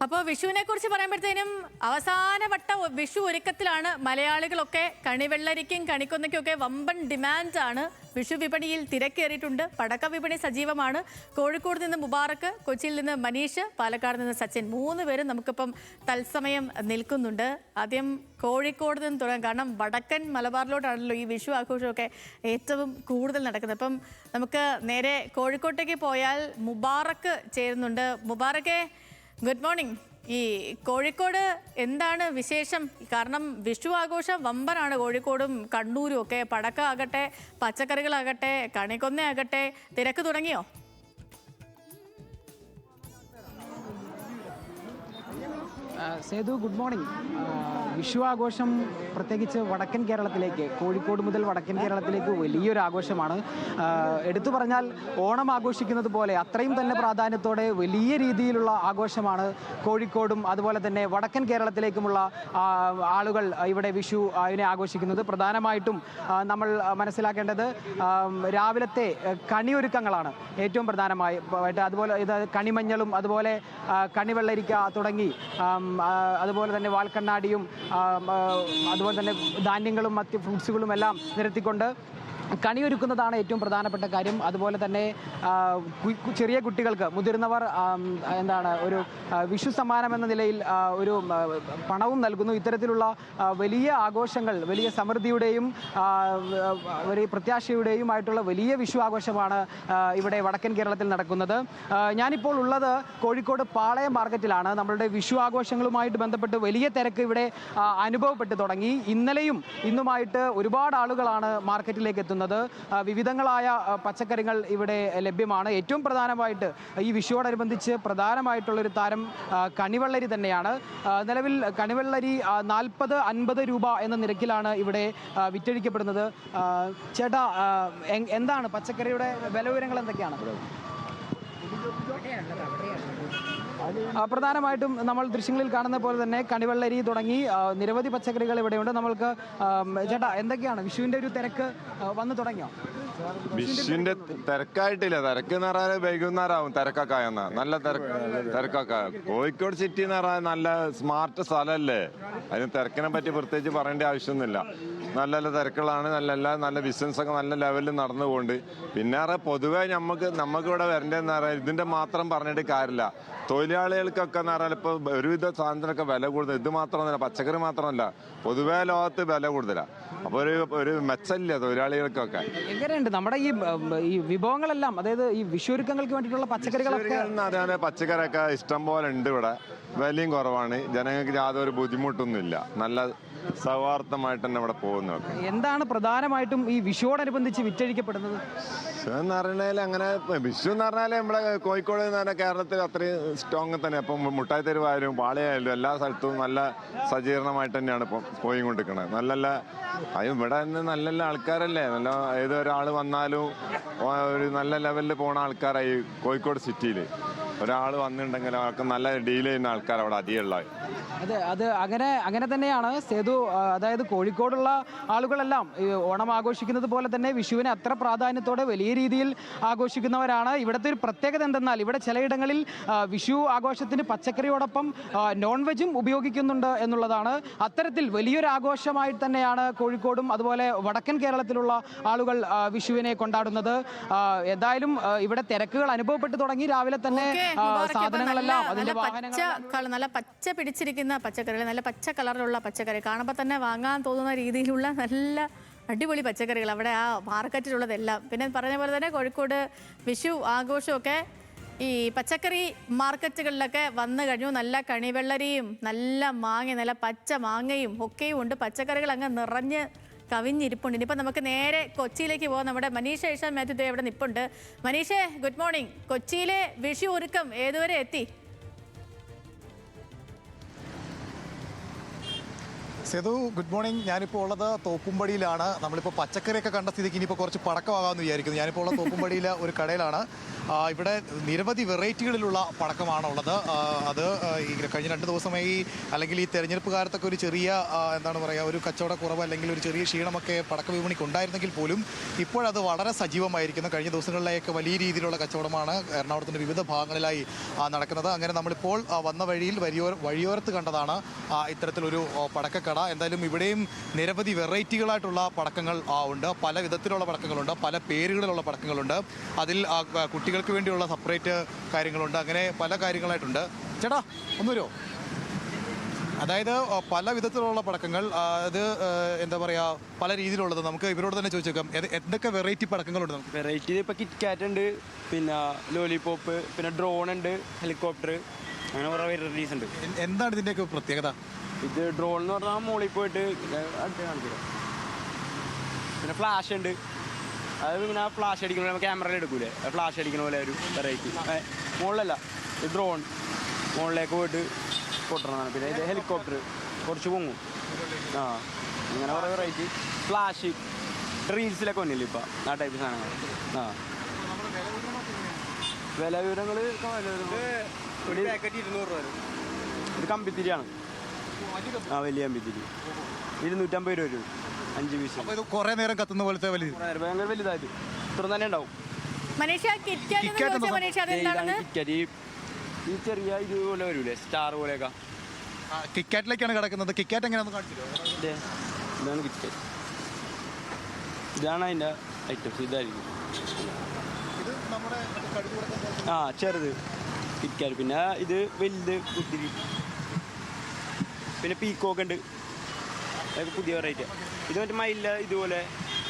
അപ്പോൾ വിഷുവിനെ കുറിച്ച് പറയുമ്പോഴത്തേനും അവസാനവട്ട വിഷു ഒരുക്കത്തിലാണ് മലയാളികളൊക്കെ. കണിവെള്ളരിക്കും കണിക്കൊന്നയ്ക്കും ഒക്കെ വമ്പൻ ഡിമാൻഡാണ്. വിഷു വിപണിയിൽ തിരക്കേറിയിട്ടുണ്ട്. പടക്ക വിപണി സജീവമാണ്. കോഴിക്കോട് നിന്ന് മുബാറക്ക്, കൊച്ചിയിൽ നിന്ന് മനീഷ്, പാലക്കാട് നിന്ന് സച്ചിൻ, 3 പേരും നമുക്കിപ്പം തത്സമയം നിൽക്കുന്നുണ്ട്. ആദ്യം കോഴിക്കോട് നിന്ന് തുടങ്ങാം. കാരണം വടക്കൻ മലബാറിലോട്ടാണല്ലോ ഈ വിഷു ആഘോഷമൊക്കെ ഏറ്റവും കൂടുതൽ നടക്കുന്നത്. അപ്പം നമുക്ക് നേരെ കോഴിക്കോട്ടേക്ക് പോയാൽ മുബാറക്ക് ചേരുന്നുണ്ട്. മുബാറക്കെ, ഗുഡ് മോർണിംഗ്. ഈ കോഴിക്കോട് എന്താണ് വിശേഷം? കാരണം വിഷു ആഘോഷം വമ്പനാണ് കോഴിക്കോടും കണ്ണൂരും ഒക്കെ. പടക്ക ആകട്ടെ, പച്ചക്കറികളാകട്ടെ, കണിക്കൊന്നയാകട്ടെ, തിരക്ക് തുടങ്ങിയോ? Sethu, good morning. വിഷു ആഘോഷം പ്രത്യേകിച്ച് വടക്കൻ കേരളത്തിലേക്ക്, കോഴിക്കോട് മുതൽ വടക്കൻ കേരളത്തിലേക്ക് വലിയൊരു ആഘോഷമാണ്. എടുത്തു പറഞ്ഞാൽ ഓണം ആഘോഷിക്കുന്നത് പോലെ അത്രയും തന്നെ പ്രാധാന്യത്തോടെ വലിയ രീതിയിലുള്ള ആഘോഷമാണ് കോഴിക്കോടും അതുപോലെ തന്നെ വടക്കൻ കേരളത്തിലേക്കുമുള്ള ആളുകൾ ഇവിടെ വിഷു അതിനെ ആഘോഷിക്കുന്നത്. പ്രധാനമായിട്ടും നമ്മൾ മനസ്സിലാക്കേണ്ടത് രാവിലത്തെ കണിയൊരുക്കങ്ങളാണ് ഏറ്റവും പ്രധാനമായിട്ട്. അതുപോലെ ഇത് കണിമഞ്ഞളും അതുപോലെ കണിവെള്ളരിക്ക തുടങ്ങി അതുപോലെ തന്നെ വാൽക്കണ്ണാടിയും അതുപോലെ തന്നെ ധാന്യങ്ങളും മറ്റ് ഫ്രൂട്ട്സുകളും എല്ലാം നിരത്തിക്കൊണ്ട് കണിയൊരുക്കുന്നതാണ് ഏറ്റവും പ്രധാനപ്പെട്ട കാര്യം. അതുപോലെ തന്നെ ചെറിയ കുട്ടികൾക്ക്, മുതിർന്നവർ ഒരു വിഷു സമ്മാനം എന്ന നിലയിൽ ഒരു പണവും നൽകുന്നു. ഇത്തരത്തിലുള്ള വലിയ ആഘോഷങ്ങൾ, വലിയ സമൃദ്ധിയുടെയും ഒരു പ്രത്യാശയുടെയുമായിട്ടുള്ള വലിയ വിഷു ആഘോഷമാണ് ഇവിടെ വടക്കൻ കേരളത്തിൽ നടക്കുന്നത്. ഞാനിപ്പോൾ ഉള്ളത് കോഴിക്കോട് പാളയം മാർക്കറ്റിലാണ്. നമ്മളുടെ വിഷു ആഘോഷങ്ങളുമായിട്ട് ബന്ധപ്പെട്ട് വലിയ തിരക്ക് ഇവിടെ അനുഭവപ്പെട്ടു തുടങ്ങി. ഇന്നലെയും ഇന്നുമായിട്ട് ഒരുപാട് ആളുകളാണ് മാർക്കറ്റിലേക്ക് എത്തുന്നത്. വിവിധങ്ങളായ പച്ചക്കറികൾ ഇവിടെ ലഭ്യമാണ്. ഏറ്റവും പ്രധാനമായിട്ട് ഈ വിഷുവോടനുബന്ധിച്ച് പ്രധാനമായിട്ടുള്ളൊരു താരം കണിവെള്ളരി തന്നെയാണ്. നിലവിൽ കണിവെള്ളരി 40-50 രൂപ എന്ന നിരക്കിലാണ് ഇവിടെ വിറ്റഴിക്കപ്പെടുന്നത്. ചേട്ടാ, എന്താണ് പച്ചക്കറിയുടെ വില വിവരങ്ങൾ എന്തൊക്കെയാണ്? പ്രധാനമായിട്ടും നമ്മൾ ദൃശ്യങ്ങളിൽ കാണുന്ന പോലെ തന്നെ കണിവെള്ളരി തുടങ്ങി നിരവധി പച്ചക്കറികൾ ഇവിടെയുണ്ട്. നമ്മൾക്ക് ചേട്ടാ, എന്തൊക്കെയാണ് വിഷുവിന്റെ ഒരു തിരക്ക് വന്നു തുടങ്ങിയോ? വിഷുവിന്റെ തിരക്കായിട്ടില്ല. തിരക്ക് എന്ന് പറഞ്ഞാൽ വൈകുന്നേരമാവും തിരക്കൊക്കെ ആയെന്നാ. നല്ല തിരക്കൊക്കെ. കോഴിക്കോട് സിറ്റി എന്ന് പറഞ്ഞാൽ നല്ല സ്മാർട്ട് സ്ഥലമല്ലേ. അതിന് തിരക്കിനെ പറ്റി പ്രത്യേകിച്ച് പറയേണ്ട ആവശ്യമൊന്നുമില്ല. നല്ല നല്ല തിരക്കുകളാണ്. നല്ല ബിസിനസ്സൊക്കെ നല്ല ലെവലിൽ നടന്നു പോകുന്നുണ്ട്. പിന്നെ പൊതുവെ നമുക്ക് ഇവിടെ വരേണ്ടതെന്ന് പറഞ്ഞാൽ ഇതിന്റെ മാത്രം പറഞ്ഞിട്ട് കാര്യമില്ല. തൊഴിലാളികൾക്കൊക്കെ എന്ന് പറഞ്ഞാൽ ഇപ്പോൾ ഒരുവിധ സാധനത്തിനൊക്കെ വില കൂടുതൽ. ഇത് മാത്രമല്ല, പച്ചക്കറി മാത്രമല്ല, പൊതുവെ ലോകത്ത് വില കൂടുതലാണ്. അപ്പോൾ ഒരു മെച്ചമില്ല തൊഴിലാളികൾക്കൊക്കെ. എങ്ങനെയുണ്ട് നമ്മുടെ ഈ വിഭവങ്ങളെല്ലാം, അതായത് ഈ വിഷുരുക്കങ്ങൾക്ക് വേണ്ടിയിട്ടുള്ള പച്ചക്കറികളൊക്കെ? അതേ, പച്ചക്കറിയൊക്കെ ഇഷ്ടം പോലെ ഉണ്ട് ഇവിടെ. വിലയും കുറവാണ്. ജനങ്ങൾക്ക് യാതൊരു ബുദ്ധിമുട്ടൊന്നുമില്ല. നല്ല സൗഹാർദ്ദമായിട്ട് തന്നെ ഇവിടെ പോകുന്നതൊക്കെ. എന്താണ് പ്രധാനമായിട്ടും ഈ വിഷുവോടനുബന്ധിച്ച് വിറ്റഴിക്കപ്പെടുന്നത്? വിഷു എന്ന് പറഞ്ഞാൽ അങ്ങനെ വിഷു എന്ന് പറഞ്ഞാൽ നമ്മുടെ കോഴിക്കോട് എന്ന് പറഞ്ഞാൽ കേരളത്തിൽ അത്രയും സ്ട്രോങ് തന്നെ. ഇപ്പം മുട്ടായി തെരുവായാലും പാളയായാലും എല്ലാ സ്ഥലത്തും നല്ല സജ്ജീകരണമായിട്ട് തന്നെയാണ് ഇപ്പം പോയിക്കൊണ്ടിരിക്കുന്നത്. നല്ല ഇവിടെ നിന്ന് നല്ല ആൾക്കാരല്ലേ. നല്ല ഏതൊരാൾ വന്നാലും ഒരു നല്ല ലെവലിൽ പോണ ആൾക്കാരായി കോഴിക്കോട് സിറ്റിയിൽ. ഒരാൾ വന്നിട്ടുണ്ടെങ്കിൽ അവർക്ക് നല്ല ഡീൽ ചെയ്യുന്ന ആൾക്കാർ അവിടെ അധികമുള്ളത്. അത് അങ്ങനെ തന്നെയാണ് സേതു. അതായത് കോഴിക്കോടുള്ള ആളുകളെല്ലാം ഈ ഓണം ആഘോഷിക്കുന്നത് പോലെ തന്നെ വിഷുവിനെ അത്ര പ്രാധാന്യത്തോടെ വലിയ രീതിയിൽ ആഘോഷിക്കുന്നവരാണ്. ഇവിടുത്തെ ഒരു പ്രത്യേകത എന്തെന്നാൽ ഇവിടെ ചിലയിടങ്ങളിൽ വിഷു ആഘോഷത്തിന് പച്ചക്കറിയോടൊപ്പം നോൺ വെജും ഉപയോഗിക്കുന്നുണ്ട് എന്നുള്ളതാണ്. അത്തരത്തിൽ വലിയൊരു ആഘോഷമായിട്ട് തന്നെയാണ് കോഴിക്കോടും അതുപോലെ വടക്കൻ കേരളത്തിലുള്ള ആളുകൾ വിഷുവിനെ കൊണ്ടാടുന്നത്. എന്തായാലും ഇവിടെ തിരക്കുകൾ അനുഭവപ്പെട്ടു തുടങ്ങി. രാവിലെ തന്നെ സാധനങ്ങളെല്ലാം അതിന്റെ വാഹനങ്ങൾ നല്ല പച്ച പിടിച്ചിരിക്കുന്ന പച്ചക്കറികൾ, നല്ല പച്ച കളറിലുള്ള പച്ചക്കറി കാണുമ്പോൾ തന്നെ വാങ്ങാൻ തോന്നുന്ന രീതിയിലുള്ള നല്ല അടിപൊളി പച്ചക്കറികൾ അവിടെ ആ മാർക്കറ്റിലുള്ളതെല്ലാം. പിന്നെ പറഞ്ഞ പോലെ തന്നെ കോഴിക്കോട് വിഷു ആഘോഷമൊക്കെ ഈ പച്ചക്കറി മാർക്കറ്റുകളിലൊക്കെ വന്നു കഴിഞ്ഞു. നല്ല കണിവെള്ളരിയും നല്ല മാങ്ങ, നല്ല പച്ച മാങ്ങയും ഒക്കെയും ഉണ്ട്. പച്ചക്കറികൾ അങ്ങ് നിറഞ്ഞ് കവിഞ്ഞിരിപ്പുണ്ട്. ഇനിയിപ്പോൾ നമുക്ക് നേരെ കൊച്ചിയിലേക്ക് പോകാം. നമ്മുടെ മനീഷ ഇഷ മാത്യു ഇവിടെ നിൽപ്പുണ്ട്. മനീഷേ, ഗുഡ് മോർണിംഗ്. കൊച്ചിയിലെ വിഷു ഒരുക്കം ഏതുവരെ എത്തി? Sethu good morning. ഞാനിപ്പോൾ ഉള്ളത് തോപ്പുംപടിയിലാണ്. നമ്മളിപ്പോൾ പച്ചക്കറിയൊക്കെ കണ്ട സ്ഥിതിക്ക് ഇനിയിപ്പോൾ കുറച്ച് പടക്കമാകാമെന്ന് വിചാരിക്കുന്നു. ഞാനിപ്പോൾ ഉള്ള തോപ്പുംപടിയിലെ ഒരു കടയിലാണ്. ഇവിടെ നിരവധി വെറൈറ്റികളിലുള്ള പടക്കമാണ് ഉള്ളത്. അത് ഈ കഴിഞ്ഞ 2 ദിവസമായി അല്ലെങ്കിൽ ഈ തെരഞ്ഞെടുപ്പ് കാലത്തൊക്കെ ഒരു ചെറിയ എന്താണ് പറയുക, ഒരു കച്ചവടക്കുറവ് അല്ലെങ്കിൽ ഒരു ചെറിയ ക്ഷീണമൊക്കെ പടക്ക വിപണിക്ക് ഉണ്ടായിരുന്നെങ്കിൽ പോലും ഇപ്പോഴത് വളരെ സജീവമായിരിക്കുന്നു. കഴിഞ്ഞ ദിവസങ്ങളിലേക്ക് വലിയ രീതിയിലുള്ള കച്ചവടമാണ് എറണാകുളത്തിൻ്റെ വിവിധ ഭാഗങ്ങളിലായി നടക്കുന്നത്. അങ്ങനെ നമ്മളിപ്പോൾ വന്ന വഴിയിൽ വഴിയോരത്ത് കണ്ടതാണ് ഇത്തരത്തിലൊരു പടക്കക്കട. എന്തായാലും ഇവിടെയും നിരവധി വെറൈറ്റികളായിട്ടുള്ള പടക്കങ്ങൾ ഉണ്ട്. പല വിധത്തിലുള്ള പടക്കങ്ങളുണ്ട്, പല പേരുകളിലുള്ള പടക്കങ്ങളുണ്ട്. അതിൽ കുട്ടികൾക്ക് വേണ്ടിയുള്ള സെപ്പറേറ്റ് കാര്യങ്ങളുണ്ട്. അങ്ങനെ പല കാര്യങ്ങളായിട്ടുണ്ട്. ചേട്ടാ ഒന്ന് വരുമോ? അതായത് പല വിധത്തിലുള്ള പടക്കങ്ങൾ, അത് എന്താ പറയുക, പല രീതിയിലുള്ളത്. നമുക്ക് ഇവരോട് തന്നെ ചോദിച്ചേക്കാം, എന്തൊക്കെ വെറൈറ്റി പടക്കങ്ങളുണ്ട്? നമുക്ക് വെറൈറ്റി ഇപ്പോൾ കിറ്റ്കാറ്റ് ഉണ്ട്, പിന്നെ ലോലിപോപ്പ്, പിന്നെ ഡ്രോൺ ഉണ്ട്, ഹെലികോപ്റ്റർ, അങ്ങനെ കുറേ വെറൈറ്റീസ് ഉണ്ട്. എന്താണ് ഇതിൻ്റെയൊക്കെ പ്രത്യേകത? ഇത് ഡ്രോൺ എന്ന് പറഞ്ഞാൽ മുകളിൽ പോയിട്ട് അടുത്ത് കാണിക്കില്ല. പിന്നെ ഫ്ലാഷ് ഉണ്ട്, അത് ഇങ്ങനെ ഫ്ലാഷ് അടിക്കുന്ന പോലെ ക്യാമറയിൽ എടുക്കൂലേ, ഫ്ലാഷ് അടിക്കുന്ന പോലെ ഒരു വെറൈറ്റി. മുകളിലല്ല, ഇത് ഡ്രോൺ മുകളിലേക്ക് പോയിട്ട് പൊട്ടണതാണ്. പിന്നെ ഇത് ഹെലികോപ്റ്റർ കുറച്ച് പൊങ്ങും. അങ്ങനെ കുറേ വെറൈറ്റി. ഫ്ലാഷ് റീൽസിലൊക്കെ വന്നില്ല ഇപ്പം ആ ടൈപ്പ് സാധനങ്ങൾ. വില വിവരങ്ങൾ ഇത് കമ്പിത്തിരിയാണ്. വലിയ കമ്പിത്തിരി 250 രൂപ വരും 5 പീസ്. കുറേ നേരം കത്തുന്ന പോലത്തെ ഭയങ്കര വലുതായിട്ട് ഇത്ര തന്നെ ഉണ്ടാവും. ഈ ചെറിയ ഇതുപോലെ വരൂലേ, സ്റ്റാർ പോലെയൊക്കെ. കിറ്റ്കാറ്റിലേക്കാണ് കിടക്കുന്നത്. കിറ്റ്കാറ്റ് എങ്ങനെയാണെന്ന് കാണിച്ചില്ലോ. ഇതാണ് കിറ്റ്കാറ്റ്. ഇതാണ് അതിൻ്റെ ഐറ്റംസ്. ഇതായിരിക്കും ചെറുത് കിറ്റ്കാറ്റ്. പിന്നെ ഇത് വലുത് കുത്തിരി. പിന്നെ പീക്കോക്ക് ഉണ്ട്, അതൊക്കെ പുതിയ വെറൈറ്റി. ഇത് മറ്റേ മയില ഇതുപോലെ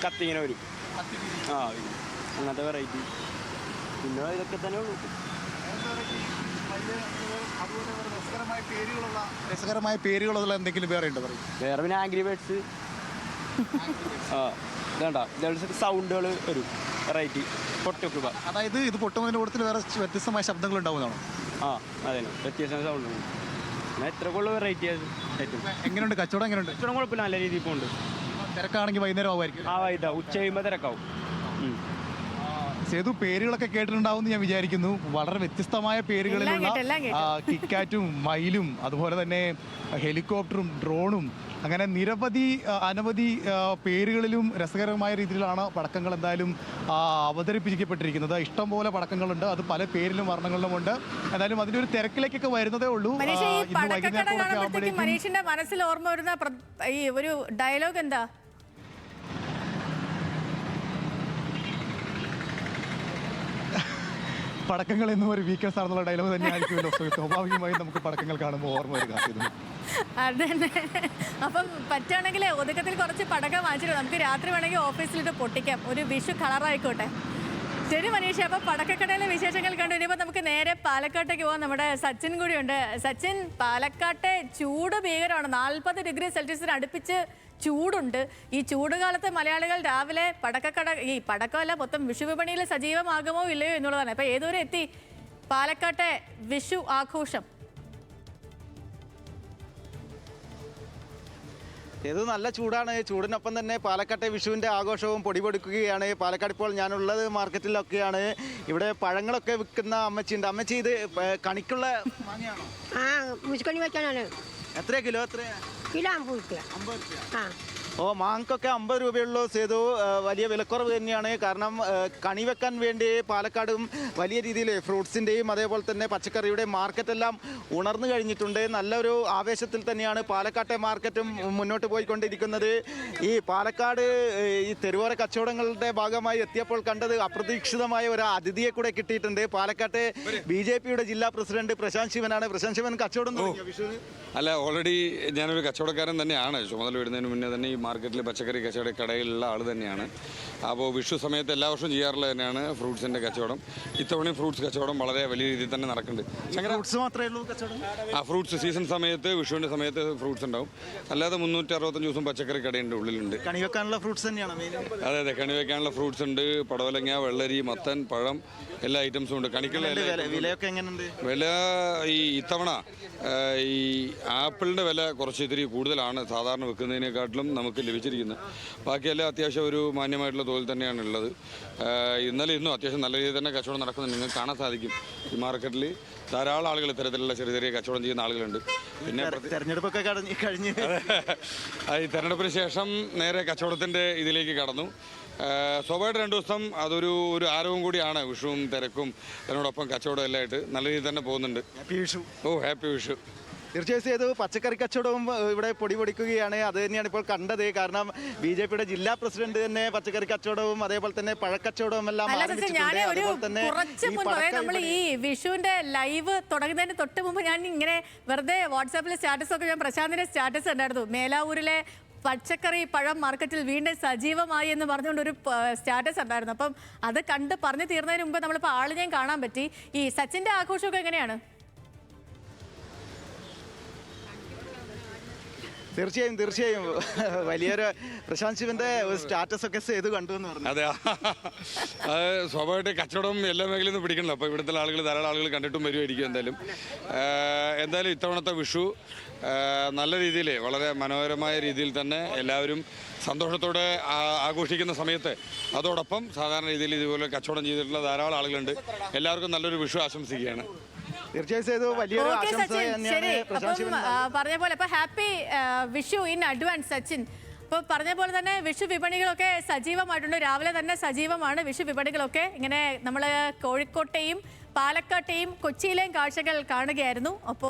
കത്തിങ്ങനെ വരും. അങ്ങനത്തെ വെറൈറ്റി. പിന്നെ ഇതൊക്കെ തന്നെ ഉള്ളൂ. രസകരമായ പേരുകളുള്ള എന്തെങ്കിലും വേറെ ഉണ്ടോ? വേറെ പിന്നെ ആംഗ്രി ബേർഡ്സ്. ഇതേണ്ട ഇതേ സൗണ്ടുകൾ വരും, വെറൈറ്റി പൊട്ടൊക്കെ. അതായത് ഇത് പൊട്ടുന്നതിൻ്റെ കൂട്ടത്തിൽ വേറെ വ്യത്യസ്തമായ ശബ്ദങ്ങൾ ഉണ്ടാവുന്നതാണോ? അതെ, വ്യത്യസ്തമായ സൗണ്ട്. പിന്നെ എത്ര കൊള്ള വെറൈറ്റി ആയിട്ടും. എങ്ങനെയുണ്ട് കച്ചവടം? എങ്ങനെയുണ്ട്? കച്ചവടം കുഴപ്പമില്ല, നല്ല രീതിയിൽ പോകുന്നുണ്ട്. തിരക്കാണെങ്കിൽ വൈകുന്നേരം ആവുമായിരിക്കും. വൈകിട്ടാ ഉച്ച കഴിയുമ്പോൾ തിരക്കാവും. സേതു, പേരുകളൊക്കെ കേട്ടിട്ടുണ്ടാവും ഞാൻ വിചാരിക്കുന്നു. വളരെ വ്യത്യസ്തമായ പേരുകളിലുള്ള കിറ്റ്കാറ്റും മയിലും അതുപോലെ തന്നെ ഹെലികോപ്റ്ററും ഡ്രോണും അങ്ങനെ അനവധി പേരുകളിലും രസകരമായ രീതിയിലാണ് പടക്കങ്ങൾ എന്തായാലും അവതരിപ്പിക്കപ്പെട്ടിരിക്കുന്നത്. ഇഷ്ടംപോലെ പടക്കങ്ങളുണ്ട്, അത് പല പേരിലും വർണ്ണങ്ങളിലും ഉണ്ട്. എന്തായാലും അതിൻ്റെ ഒരു തിരക്കിലേക്കൊക്കെ വരുന്നതേ ഉള്ളൂ. മനീഷിന്റെ മനസ്സിൽ ഓർമ്മ വരുന്ന ഈ ഒരു ഡയലോഗ് എന്താ? പടക്കങ്ങൾ എന്നും ഒരു വീക്കെൻഡ്സ് ആണെന്നുള്ള ഡയലോഗ് തന്നെ ആയിരിക്കുമല്ലോ. സ്വാഭാവികമായും നമുക്ക് പടക്കങ്ങൾ കാണുമ്പോൾ ഓർമ്മ വരിക. അതന്നെ. അപ്പം പറ്റുകയാണെങ്കിൽ ഒതുക്കത്തിൽ കുറച്ച് പടക്കം വാങ്ങിച്ചിട്ട് നമുക്ക് രാത്രി വേണമെങ്കിൽ ഓഫീസിലിട്ട് പൊട്ടിക്കാം, ഒരു വിഷു കളറായിക്കോട്ടെ. ശരി മനീഷ, അപ്പം പടക്കക്കടയിലെ വിശേഷങ്ങൾ കണ്ടു. ഇനിയിപ്പോൾ നമുക്ക് നേരെ പാലക്കാട്ടേക്ക് പോകാം. നമ്മുടെ സച്ചിൻ കൂടിയുണ്ട്. സച്ചിൻ, പാലക്കാട്ടെ ചൂട് ഭീകരമാണ്. 40 ഡിഗ്രി സെൽഷ്യസിന് അടുപ്പിച്ച് ചൂടുണ്ട്. ഈ ചൂടുകാലത്ത് മലയാളികൾ രാവിലെ ഈ പടക്കമല്ല മൊത്തം വിഷു വിപണിയിൽ സജീവമാകുമോ ഇല്ലയോ എന്നുള്ളതാണ്. അപ്പോൾ ഏതുവരെ എത്തി പാലക്കാട്ടെ വിഷു ആഘോഷം? ഇത് നല്ല ചൂടാണ്. ചൂടിനൊപ്പം തന്നെ പാലക്കാട്ടെ വിഷുവിൻ്റെ ആഘോഷവും പൊടിപൊടിക്കുകയാണ്. പാലക്കാട് ഇപ്പോൾ ഞാനുള്ളത് മാർക്കറ്റിലൊക്കെയാണ്. ഇവിടെ പഴങ്ങളൊക്കെ വിൽക്കുന്ന അമ്മച്ചിയുണ്ട്. അമ്മച്ചി, ഇത് കണിക്കുള്ള മാങ്ങയാണോ? മുച്ചുകണി വെക്കാനാണ്. എത്രയാ കിലോ? എത്രയാ കിലോ? 50 രൂപ. മാങ്ങക്കൊക്കെ 50 രൂപയുള്ളൂ. സേതു, വലിയ വിലക്കുറവ് തന്നെയാണ്. കാരണം കണി വെക്കാൻ വേണ്ടി പാലക്കാടും വലിയ രീതിയിൽ ഫ്രൂട്ട്സിൻ്റെയും അതേപോലെ തന്നെ പച്ചക്കറിയുടെയും മാർക്കറ്റെല്ലാം ഉണർന്നു കഴിഞ്ഞിട്ടുണ്ട്. നല്ലൊരു ആവേശത്തിൽ തന്നെയാണ് പാലക്കാട്ടെ മാർക്കറ്റും മുന്നോട്ട് പോയിക്കൊണ്ടിരിക്കുന്നത്. ഈ പാലക്കാട് ഈ തെരുവോര കച്ചവടങ്ങളുടെ ഭാഗമായി എത്തിയപ്പോൾ കണ്ടത് അപ്രതീക്ഷിതമായ ഒരു അതിഥിയെ കൂടെ കിട്ടിയിട്ടുണ്ട്. പാലക്കാട്ടെ BJPയുടെ ജില്ലാ പ്രസിഡന്റ് പ്രശാന്ത് ശിവനാണ്. പ്രശാന്ത് ശിവൻ, കച്ചവടം അല്ല, ഓൾറെഡി ഞാനൊരു കച്ചവടക്കാരൻ തന്നെയാണ്. ചുമതല വരുന്നതിന് മുന്നേ തന്നെ ഈ മാർക്കറ്റിൽ പച്ചക്കറി കച്ചവട കടയിലുള്ള ആൾ തന്നെയാണ്. അപ്പോൾ വിഷു സമയത്ത് എല്ലാ വർഷവും ചെയ്യാറുള്ളത് തന്നെയാണ് ഫ്രൂട്ട്സിൻ്റെ കച്ചവടം. ഇത്തവണയും ഫ്രൂട്ട്സ് കച്ചവടം വളരെ വലിയ രീതിയിൽ തന്നെ നടക്കുന്നുണ്ട്. ഫ്രൂട്ട്സ് മാത്രമേ ഉള്ളൂ കച്ചവടം? ഫ്രൂട്ട്സ് സീസൺ സമയത്ത്, വിഷുവിൻ്റെ സമയത്ത് ഫ്രൂട്ട്സ് ഉണ്ടാവും. അല്ലാതെ 365 ദിവസം പച്ചക്കറി കടയുണ്ട് ഉള്ളിലുണ്ട്. കണി വെക്കാനുള്ള ഫ്രൂട്ട്സ് തന്നെയാണ് മെയിൻ? അതെ, കണി വയ്ക്കാനുള്ള ഫ്രൂട്ട്സ് ഉണ്ട്. പടവലങ്ങ, വെള്ളരി, മത്തൻ, പഴം, എല്ലാ ഐറ്റംസും ഉണ്ട്. കണിക്കുള്ള വിലയൊക്കെ എങ്ങനെയുണ്ട്? വില ഇത്തവണ ഈ ആപ്പിളിൻ്റെ വില കുറച്ച് ഇത്തിരി കൂടുതലാണ് സാധാരണ വെക്കുന്നതിനെക്കാട്ടിലും നമുക്ക് ലഭിച്ചിരിക്കുന്നത്. ബാക്കിയെല്ലാം അത്യാവശ്യം ഒരു മാന്യമായിട്ടുള്ള തോതിൽ തന്നെയാണ് ഉള്ളത്. ഇന്നലെ ഇന്നും അത്യാവശ്യം നല്ല രീതിയിൽ തന്നെ കച്ചവടം നടക്കുന്നത് നിങ്ങൾക്ക് കാണാൻ സാധിക്കും. ഈ മാർക്കറ്റിൽ ധാരാളം ആളുകൾ ഇത്തരത്തിലുള്ള ചെറിയ ചെറിയ കച്ചവടം ചെയ്യുന്ന ആളുകളുണ്ട്. പിന്നെ തെരഞ്ഞെടുപ്പൊക്കെ കഴിഞ്ഞ് ഈ തെരഞ്ഞെടുപ്പിന് ശേഷം നേരെ കച്ചവടത്തിൻ്റെ ഇതിലേക്ക് കടന്നു. സ്വാഭാവികമായിട്ട് 2 ദിവസം അതൊരു ആരവം കൂടിയാണ്. വിഷുവും തിരക്കും അതിനോടൊപ്പം കച്ചവടം എല്ലാം ആയിട്ട് നല്ല രീതിയിൽ തന്നെ പോകുന്നുണ്ട്. ഹാപ്പി വിഷു. ഹാപ്പി വിഷു. തീർച്ചയായും ഇത് പച്ചക്കറി കച്ചവടവും ഇവിടെ പൊടിപൊടിക്കുകയാണ്. അത് തന്നെയാണ് ഇപ്പോൾ കണ്ടത്. കാരണം BJP ജില്ലാ പ്രസിഡന്റ് തന്നെ പച്ചക്കറി കച്ചവടവും അതേപോലെ തന്നെ പഴക്കച്ചവടവും എല്ലാം നമ്മൾ ഈ വിഷുവിന്റെ ലൈവ് തുടങ്ങുന്നതിന് തൊട്ട് മുമ്പ് ഞാൻ ഇങ്ങനെ വെറുതെ വാട്സാപ്പിൽ സ്റ്റാറ്റസ് ഒക്കെ ഞാൻ പ്രശാന്തിന്റെ സ്റ്റാറ്റസ് ഉണ്ടായിരുന്നു. മേലാവൂരിലെ പച്ചക്കറി പഴം മാർക്കറ്റിൽ വീണ്ടും സജീവമായി എന്ന് പറഞ്ഞുകൊണ്ട് ഒരു സ്റ്റാറ്റസ് ഉണ്ടായിരുന്നു. അപ്പം അത് കണ്ട് പറഞ്ഞു തീർന്നതിന് മുമ്പ് നമ്മളിപ്പോൾ ആളിനെയും കാണാൻ പറ്റി. ഈ സച്ചിന്റെ ആഘോഷമൊക്കെ എങ്ങനെയാണ്? തീർച്ചയായും വലിയൊരു പ്രശാന്ത് ശിവന്റെ സ്റ്റാറ്റസ് ഒക്കെ ചെയ്ത് കണ്ടു എന്ന് പറഞ്ഞു. അതെ, അത് സ്വാഭാവികമായിട്ട് കച്ചവടം എല്ലാ മേഖലയിൽ നിന്ന് പിടിക്കണല്ലോ. അപ്പോൾ ഇവിടുത്തെ ആളുകൾ ധാരാളം ആളുകൾ കണ്ടിട്ടും വരുമായിരിക്കും. എന്തായാലും ഇത്തവണത്തെ വിഷു നല്ല രീതിയിൽ, വളരെ മനോഹരമായ രീതിയിൽ തന്നെ എല്ലാവരും സന്തോഷത്തോടെ ആഘോഷിക്കുന്ന സമയത്ത് അതോടൊപ്പം സാധാരണ രീതിയിൽ ഇതുപോലെ കച്ചവടം ചെയ്തിട്ടുള്ള ധാരാളം ആളുകളുണ്ട്. എല്ലാവർക്കും നല്ലൊരു വിഷു ആശംസിക്കുകയാണ്. തീർച്ചയായും വലിയൊരു ആശംസ തന്നെയാണ് പ്രശാന്ത് ശിവൻ പറഞ്ഞ പോലെ. അപ്പൊ happy Vishu in advance Sachin. ഇപ്പോൾ പറഞ്ഞ പോലെ തന്നെ വിഷു വിപണികളൊക്കെ സജീവമായിട്ടുണ്ട്. രാവിലെ തന്നെ സജീവമാണ് വിഷു വിപണികളൊക്കെ. ഇങ്ങനെ നമ്മൾ കോഴിക്കോട്ടെയും പാലക്കാട്ടെയും കൊച്ചിയിലെയും കാഴ്ചകൾ കാണുകയായിരുന്നു. അപ്പോൾ